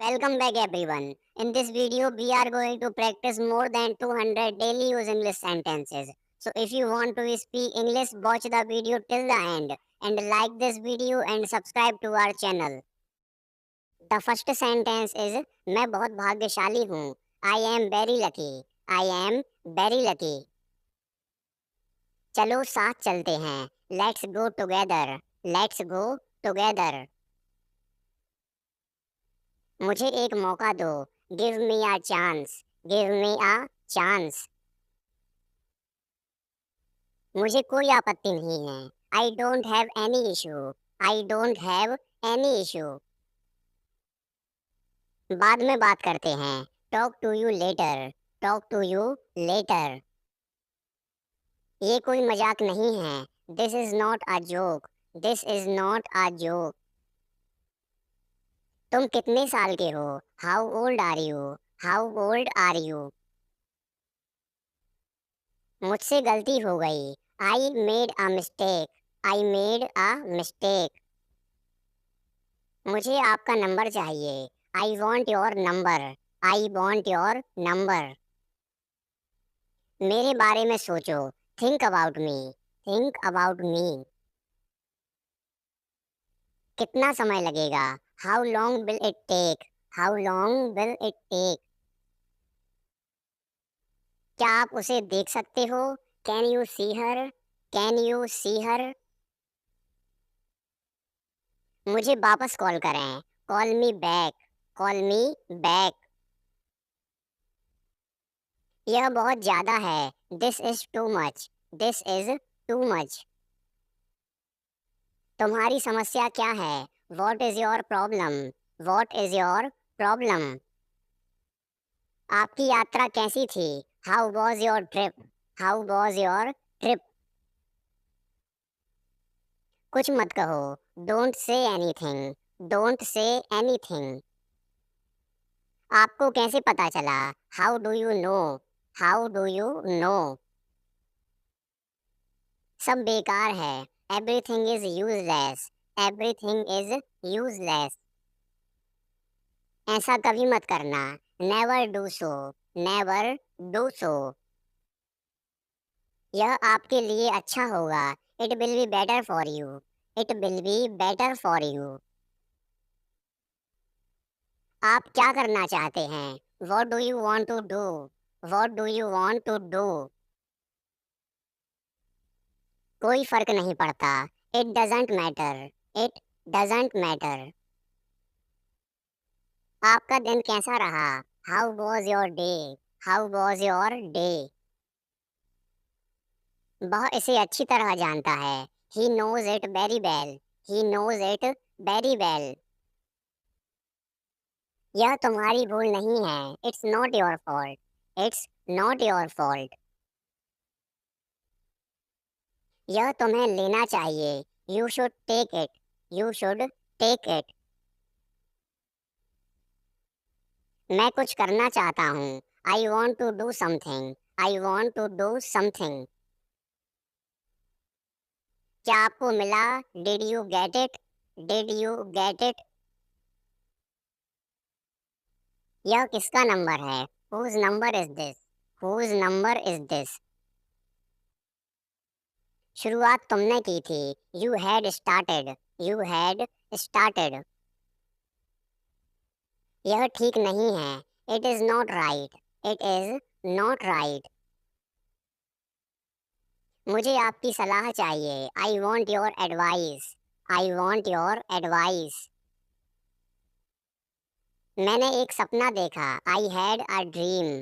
Welcome back everyone. In this video we are going to practice more than 200 daily use English sentences. So if you want to speak English, watch the video till the end and like this video and subscribe to our channel. The first sentence is मैं बहुत भाग्यशाली हूँ. I am very lucky. I am very lucky. चलो साथ चलते हैं. Let's go together. Let's go together. मुझे एक मौका दो. Give me a chance. Give me a chance. मुझे कोई आपत्ति नहीं है. I don't have any issue. I don't have any issue. बाद में बात करते हैं. Talk to you later. Talk to you later. ये कोई मजाक नहीं है. This is not a joke. This is not a joke. तुम कितने साल के हो. How old are you. How old are you. मुझसे गलती हो गई. I made a mistake. I made a mistake. मुझे आपका नंबर चाहिए. I want your number. I want your number. मेरे बारे में सोचो. Think about me. Think about me. कितना समय लगेगा. How long will it take. How long will it take. क्या आप उसे देख सकते हो. Can you see her. Can you see her. मुझे वापस कॉल करें. Call me back. Call me back. यह बहुत ज़्यादा है. This is too much. This is too much. तुम्हारी समस्या क्या है. What is your problem. What is your problem. आपकी यात्रा कैसी थी. How was your trip. How was your trip. कुछ मत कहो. Don't say anything. Don't say anything. आपको कैसे पता चला. How do you know. How do you know. सब बेकार है. Everything is useless. Everything is useless. ऐसा कभी मत करना. Never do so. Never do so. यह आपके लिए अच्छा होगा. It will be better for you. It will be better for you. आप क्या करना चाहते हैं. What do you want to do. What do you want to do. कोई फर्क नहीं पड़ता. It doesn't matter. It doesn't matter. आपका दिन कैसा रहा. How was your day. How was your day. वह इसे अच्छी तरह जानता है. He knows it very well. He knows it very well. यह तुम्हारी भूल नहीं है. It's not your fault. It's not your fault. यह तुम्हें लेना चाहिए. You should take it. You should take it. मैं कुछ करना चाहता हूँ. I want to do something. I want to do something. क्या आपको मिला. Did you get it. Did you get it. यह किसका नंबर है. Whose number is this. Whose number is this. शुरुआत तुमने की थी. You had started. You had started. यह ठीक नहीं है. It is not right. It is not right. मुझे आपकी सलाह चाहिए. I want your advice. I want your advice. मैंने एक सपना देखा. I had a dream.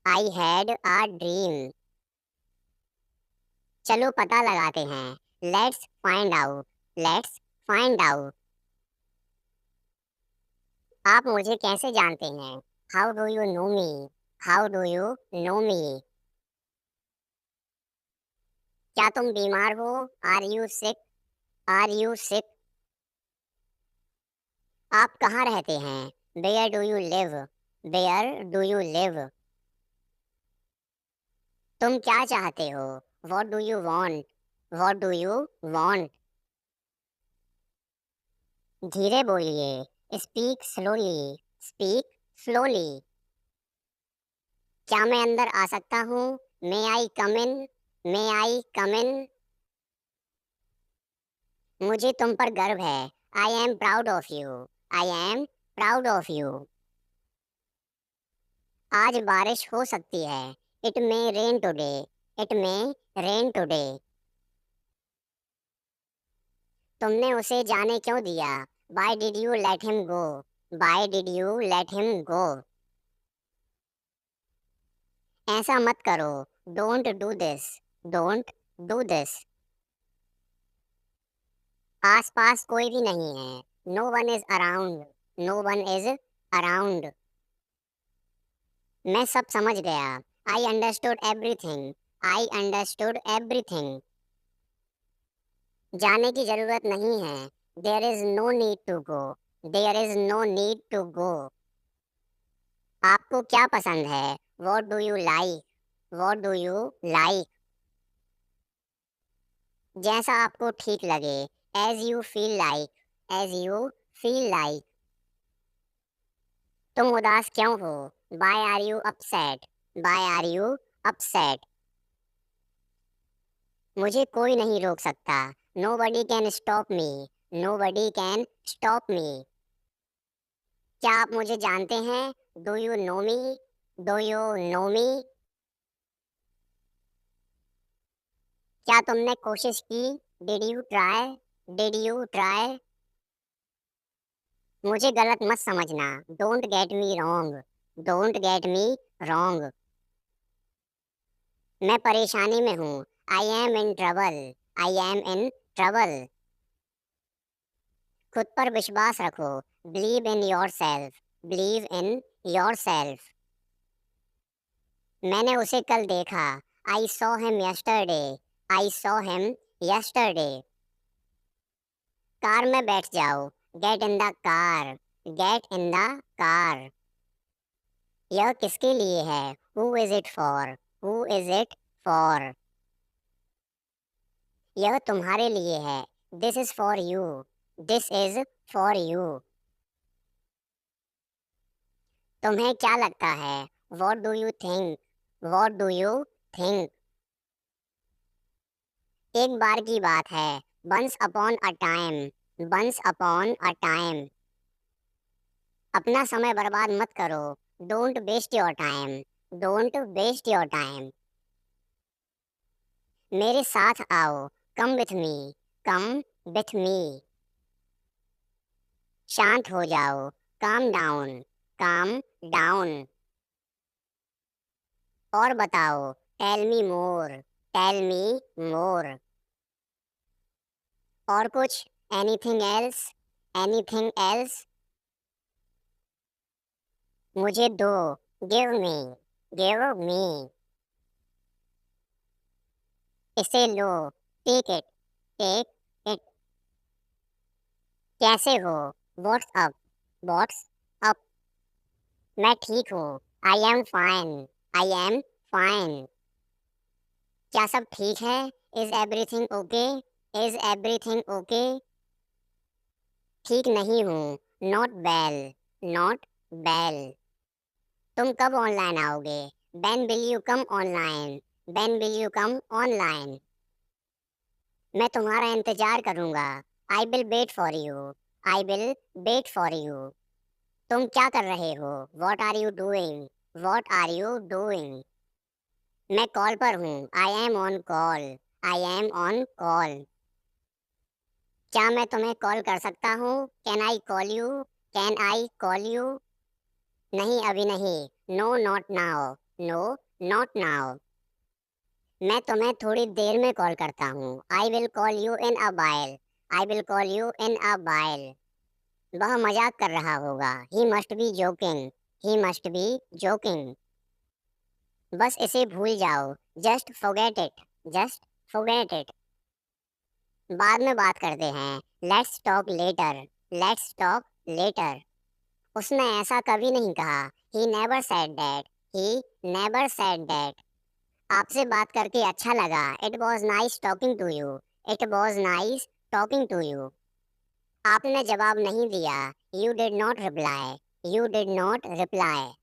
I had a dream. चलो पता लगाते हैं. Let's find out. Let's find out. आप मुझे कैसे जानते हैं. How do you know me. How do you know me. क्या तुम बीमार हो. Are you sick. Are you sick. आप कहाँ रहते हैं. Where do you live. Where do you live. तुम क्या चाहते हो. What do you want. What do you want. धीरे बोलिए. Speak slowly. Speak slowly. क्या मैं अंदर आ सकता हूँ? मे आई कम इन? मे आई कम इन? मुझे तुम पर गर्व है। I am proud of you. I am proud of you. आज बारिश हो सकती है। It may rain today. It may rain today. तुमने उसे जाने क्यों दिया? Why did you let him go? Why did you let him go? ऐसा मत करो। Don't do this. Don't do this. आसपास कोई भी नहीं है। No one is around. No one is around. मैं सब समझ गया। I understood everything. I understood everything. जाने की जरूरत नहीं है। There is no need to go. There is no need to go. आपको क्या पसंद है? What do you like? What do you like? जैसा आपको ठीक लगे। As you feel like. As you feel like. तुम उदास क्यों हो? Why are you upset? Why are you upset? मुझे कोई नहीं रोक सकता। Nobody can stop me. Nobody can stop me. क्या आप मुझे जानते हैं? Do you know me? Do you know me? क्या तुमने कोशिश की? Did you try? Did you try? मुझे गलत मत समझना। Don't get me wrong. Don't get me wrong. मैं परेशानी में हूँ। I am in trouble. I am in trouble. खुद पर विश्वास रखो। Believe in yourself. Believe in yourself. मैंने उसे कल देखा। I saw him yesterday. I saw him yesterday. Car में बैठ जाओ। Get in the car. Get in the car. यह किसके लिए है? Who is it for? Who is it for? यह तुम्हारे लिए है। This is for you. This is for you. तुम्हें क्या लगता है? What do you think? What do you think? एक बार की बात है। Once upon a time. Once upon a time. अपना समय बर्बाद मत करो। Don't waste your time. Don't waste your time. मेरे साथ आओ। Come with me. Come with me. शांत हो जाओ। Calm down. Calm down. और बताओ। Tell me more. Tell me more. और कुछ? Anything else? Anything else? मुझे दो। Give me. Give me. इसे लो। Take it. Take it. कैसे हो? What's up? What's up? मैं ठीक हूँ। I am fine. I am fine. क्या सब ठीक है? Is everything okay? Is everything okay? ठीक नहीं हूँ। Not well. Not well. तुम कब ऑनलाइन आओगे? When will you come online? When will you come online? मैं तुम्हारा इंतजार करूँगा। I will wait for you. I will wait for you. तुम क्या कर रहे हो? What are you doing? What are you doing? मैं कॉल पर हूँ। I am on call. I am on call. क्या मैं तुम्हें कॉल कर सकता हूँ? Can I call you? Can I call you? नहीं अभी नहीं। No not now. No not now. मैं तुम्हें थोड़ी देर में कॉल करता हूँ। I will call you in a while. I will call you in a while. वह मजाक कर रहा होगा। He must be joking. He must be joking. बस इसे भूल जाओ। Just forget it. Just forget it. बाद में बात करते हैं। Let's talk later. Let's talk later. उसने ऐसा कभी नहीं कहा। He never said that. He never said that. आपसे बात करके अच्छा लगा। It was nice talking to you. It was nice talking to you. आपने जवाब नहीं दिया। You did not reply. You did not reply.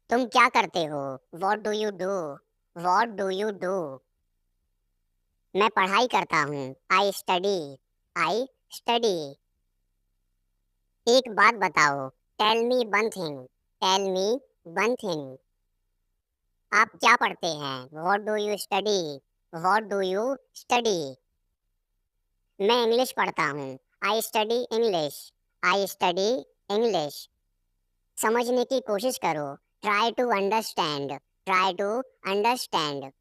तुम क्या करते हो? What do you do? What do you do? मैं पढ़ाई करता हूँ। I study. I study. एक बात बताओ। Tell me one thing. Tell me one thing. आप क्या पढ़ते हैं? What do you study? What do you study? मैं इंग्लिश पढ़ता हूँ। I study English. I study English. समझने की कोशिश करो। Try to understand. Try to understand.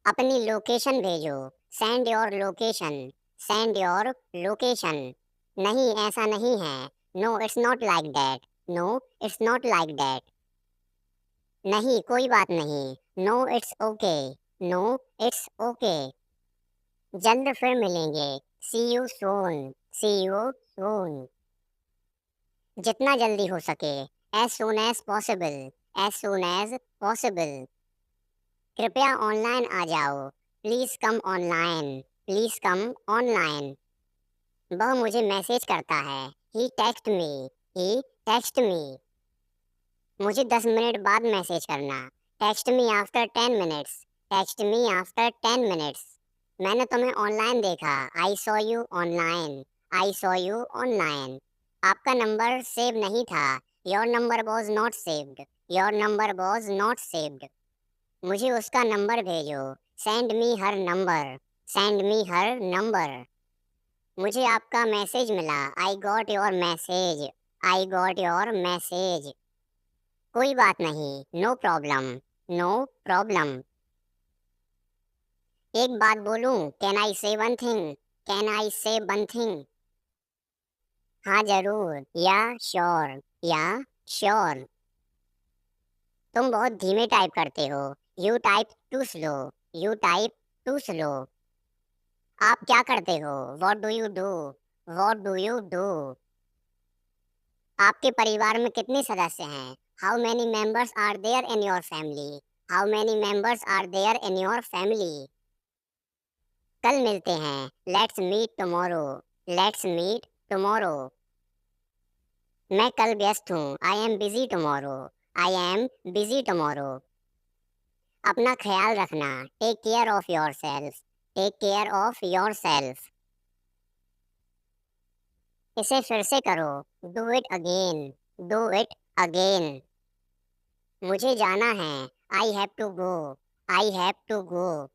अपनी लोकेशन भेजो। Send your location. Send your location. नहीं, ऐसा नहीं है। No, it's not like that. No, it's not like that. नहीं, कोई बात नहीं। No, it's okay. No, it's okay. जल्द फिर मिलेंगे। See you soon. See you soon. जितना जल्दी हो सके। As soon as possible. As soon as possible. कृपया ऑनलाइन आ जाओ। Please come online. Please come online. वह मुझे मैसेज करता है। He text me. He text me. मुझे 10 मिनट बाद मैसेज करना। Text me after 10 minutes. Text me after 10 minutes. मैंने तुम्हें ऑनलाइन देखा। I saw you online. I saw you online. आपका नंबर सेव नहीं था। Your number was not saved. Your number was not saved. मुझे उसका नंबर भेजो। Send me her number. Send me her number. मुझे आपका मैसेज मिला। I got your message. I got your message. कोई बात नहीं। No problem. No problem. एक बात बोलूं? Can I say one thing? Can I say one thing? हाँ जरूर। या श्योर। या श्योर। तुम बहुत धीमे टाइप करते हो। You type too slow. You type too slow. आप क्या करते हो? What do you do? What do you do? आपके परिवार में कितने सदस्य हैं? How many members are there in your family? How many members are there in your family? कल मिलते हैं। Let's meet tomorrow. Let's meet tomorrow. मैं कल व्यस्त हूँ। I am busy tomorrow. I am busy tomorrow. अपना ख्याल रखना। Take care of yourself. Take care of yourself. इसे फिर से करो। Do it again. Do it again. मुझे जाना है। I have to go. I have to go.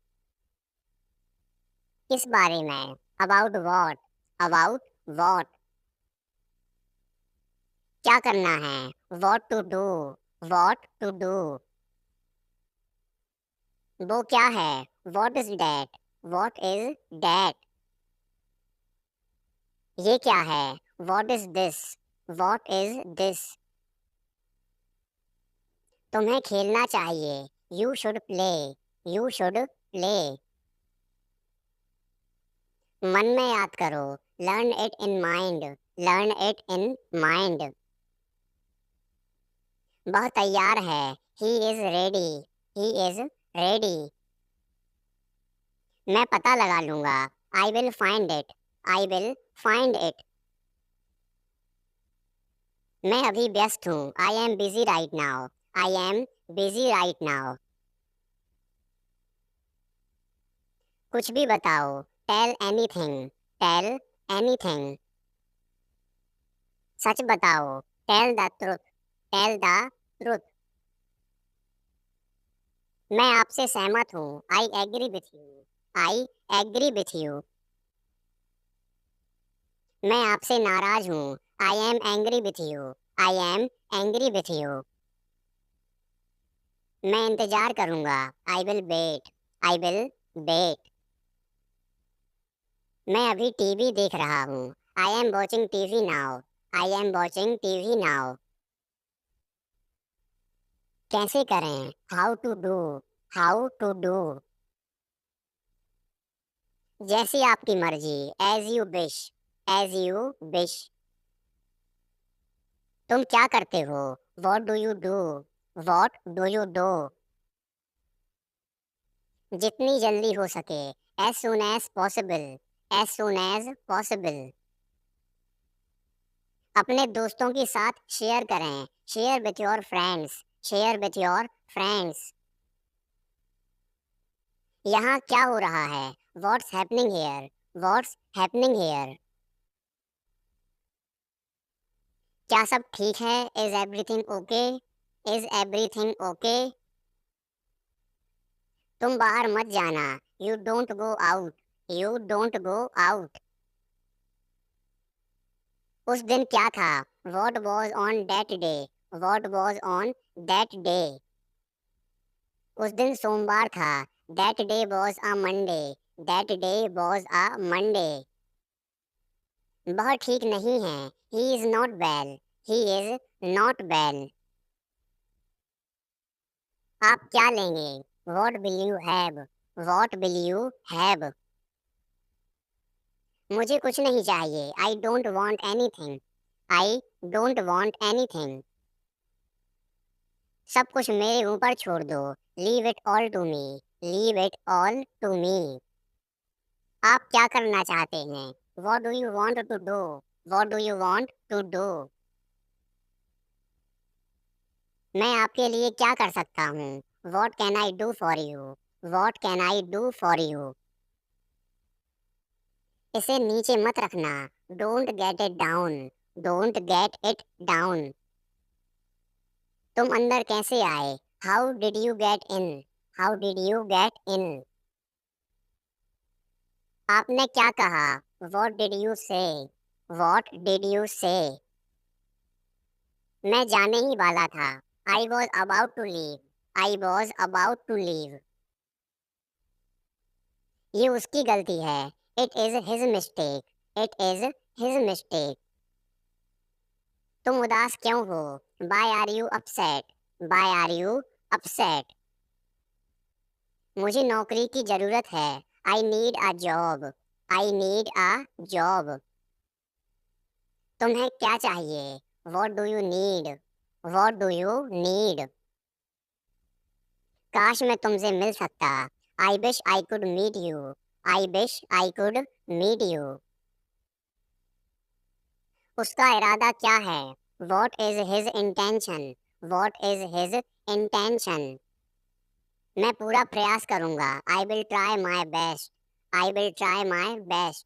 किस बारे में? About what? About what? क्या करना है? What to do? What to do? वो क्या है? What is that? What is that? ये क्या है? What is this? What is this? तुम्हें खेलना चाहिए। You should play. You should play. मन में याद करो। Learn it in mind. Learn it in mind. वह तैयार है। He is ready. He is ready. मैं पता लगा लूंगा। I will find it. I will find it. मैं अभी व्यस्त हूँ। I am busy right now. I am busy right now. कुछ भी बताओ। Tell anything. Tell anything. सच बताओ। Tell the truth. Tell the truth. मैं आपसे सहमत हूँ। I agree with you. I agree with you. मैं आपसे नाराज हूँ। I am angry with you. I am angry with you. मैं इंतजार करूँगा। I will wait. I will wait. मैं अभी टीवी देख रहा हूँ। I am watching TV now. I am watching TV now. कैसे करें? How to do. How to do. जैसी आपकी मर्जी। As you wish. As you wish. तुम क्या करते हो? What do you do? What do you do? जितनी जल्दी हो सके। As soon as possible. As soon as possible. अपने दोस्तों के साथ शेयर करें। Share with your friends. Share with your friends. यहाँ क्या हो रहा है? What's happening here? What's happening here? क्या सब ठीक है? Is everything okay? Is everything okay? तुम बाहर मत जाना। You don't go out. You don't go out. उस दिन क्या था? What was on that day? What was on that day? उस दिन सोमवार था। That day was a Monday. That day was a Monday. वह ठीक नहीं है। He is not well. He is not well. आप क्या लेंगे? What will you have? What will you have? मुझे कुछ नहीं चाहिए। I don't want anything. I don't want anything. सब कुछ मेरे ऊपर छोड़ दो। Leave it all to me. Leave it all to me. आप क्या करना चाहते हैं? What do you want to do? What do you want to do? मैं आपके लिए क्या कर सकता हूँ? What can I do for you? What can I do for you? इसे नीचे मत रखना। Don't get it down. Don't get it down. तुम अंदर कैसे आए? How did you get in? How did you get in? आपने क्या कहा? What did you say? What did you say? मैं जाने ही वाला था। I was about to leave. I was about to leave. ये उसकी गलती है। It is his mistake. It is his mistake. तुम उदास क्यों हो? Why are you upset? Why are you upset? मुझे नौकरी की जरूरत है। I need a job. I need a job. तुम्हें क्या चाहिए? What do you need? What do you need? काश मैं तुमसे मिल सकता। I wish I could meet you. I wish I could meet you. उसका इरादा क्या है? What is his intention? What is his intention? मैं पूरा प्रयास करूंगा। I will try my best. I will try my best.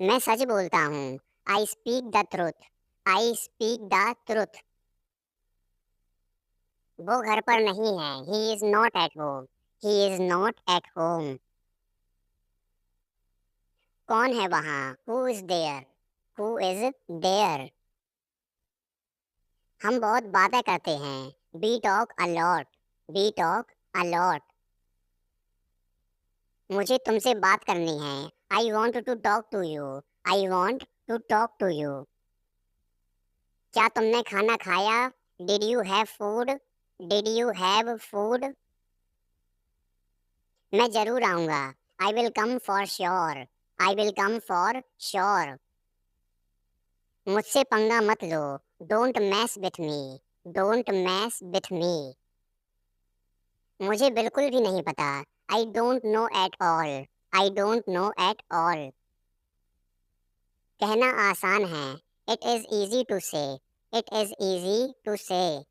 मैं सच बोलता हूँ। I speak the truth. I speak the truth. वो घर पर नहीं है। He is not at home. He is not at home. कौन है वहाँ? Who is there? Who is there? हम बहुत बातें करते हैं। We talk a lot. We talk a lot. मुझे तुमसे बात करनी है। I want to talk to you. I want to talk to you. क्या तुमने खाना खाया? Did you have food? Did you have food? मैं जरूर आऊँगा। I will come for sure. I will come for sure. मुझसे पंगा मत लो। Don't mess with me. Don't mess with me. मुझे बिल्कुल भी नहीं पता। I don't know at all. I don't know at all. कहना आसान है। It is easy to say. It is easy to say.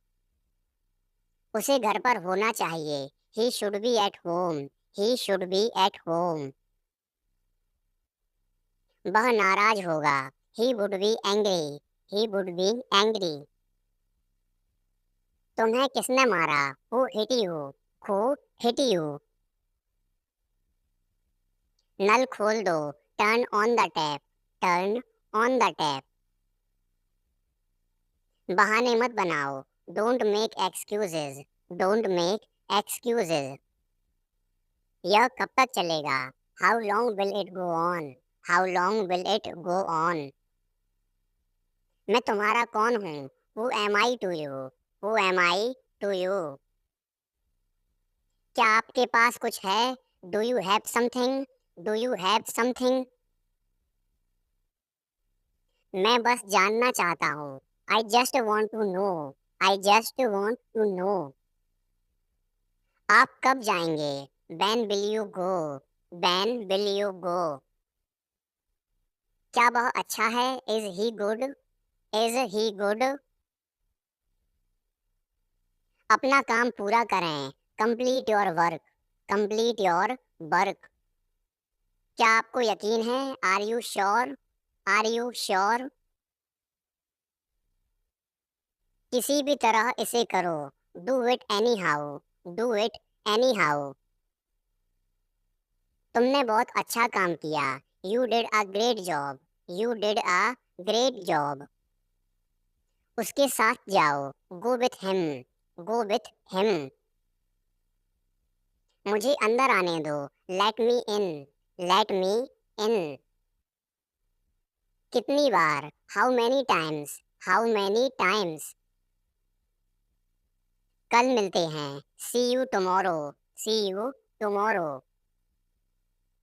उसे घर पर होना चाहिए। He should be at home. He should be at home. वह नाराज होगा। He would be angry. He would be angry. तुम्हें किसने मारा? Who hit you? Who hit you? नल खोल दो। Turn on the tap. Turn on the tap. बहाने मत बनाओ। Don't make excuses. Don't make excuses. यह कब तक चलेगा? How long will it go on? How long will it go on? मैं तुम्हारा कौन हूँ? Who am I to you? Who am I to you? क्या आपके पास कुछ है? Do you have something? Do you have something? मैं बस जानना चाहता हूँ। I just want to know. I just want to know. आप कब जाएंगे? When will you go? When will you go? क्या वह अच्छा है? Is he good? Is he good? अपना काम पूरा करें। Complete your work. Complete your work. क्या आपको यकीन है? Are you sure? Are you sure? किसी भी तरह इसे करो। Do it anyhow. Do it anyhow. तुमने बहुत अच्छा काम किया। You did a great job. You did a great job. उसके साथ जाओ। Go with him. Go with him. मुझे अंदर आने दो। Let me in. Let me in. कितनी बार? How many times. How many times. कल मिलते हैं। See you tomorrow. See you tomorrow.